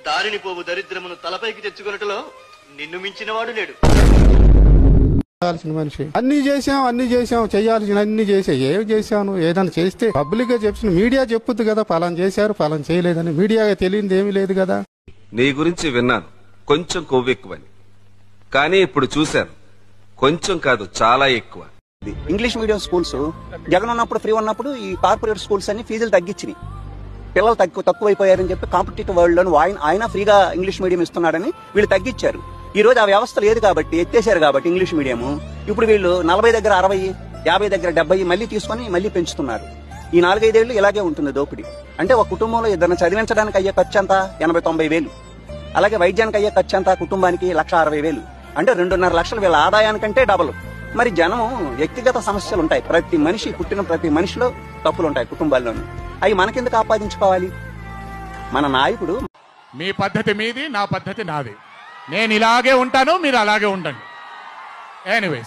దారిని పోవు దరిద్రమును తలపైకి తెచ్చుకున్నట్టులో నిన్ను మించినవాడు లేడు. మనిషి అన్ని చేశాం చేయాల్సిన అన్ని చేసా. ఏం చేశాను? ఏదైనా చేస్తే పబ్లిక్ గా చెప్పిన మీడియా చెప్పుద్ది కదా, ఫలానా చేశారు ఫలానా చేయలేదని. మీడియా తెలియదు ఏమీ లేదు కదా. నీ గురించి విన్నాను, కొంచెం కొవ్వెక్కువని. కానీ ఇప్పుడు చూశాను, కొంచెం కాదు చాలా ఎక్కువ. ఇంగ్లీష్ మీడియం స్కూల్స్ జగన్ ఉన్నప్పుడు ఫ్రీ ఉన్నప్పుడు ఈ కార్పొరేట్ స్కూల్స్ అన్ని ఫీజులు తగ్గించినాయి. పిల్లలు తక్కువైపోయారని చెప్పి కాంపిటేటివ్ వరల్డ్ లో ఆయన ఫ్రీగా ఇంగ్లీష్ మీడియం ఇస్తున్నాడని వీళ్ళు తగ్గించారు. ఈ రోజు ఆ వ్యవస్థ లేదు కాబట్టి ఎత్తేసారు కాబట్టి ఇంగ్లీష్ మీడియం ఇప్పుడు వీళ్ళు 40 దగ్గర 60, 50 దగ్గర 70 మళ్ళీ తీసుకొని మళ్ళీ పెంచుతున్నారు. ఈ 4-5 ఏళ్లు ఇలాగే ఉంటుంది దోపిడీ. అంటే ఒక కుటుంబంలో ఇద్దరిని చదివించడానికి అయ్యే ఖర్చు అంతా 80-90 వేలు. అలాగే వైద్యానికి అయ్యే ఖర్చు అంతా కుటుంబానికి 1,60,000. అంటే 2.5 లక్షలు వీళ్ళ ఆదాయానికంటే డబల్. మరి జనం వ్యక్తిగత సమస్యలు ఉంటాయి. ప్రతి మనిషి పుట్టిన ప్రతి మనిషిలో తప్పులు ఉంటాయి కుటుంబాల్లోనూ. అవి మనకెందుకు ఆపాదించుకోవాలి? మన నాయకుడు మీ పద్ధతి మీది, నా పద్ధతి నాది. నేను ఇలాగే ఉంటాను, మీరు అలాగే ఉండండి. ఎనీవేస్.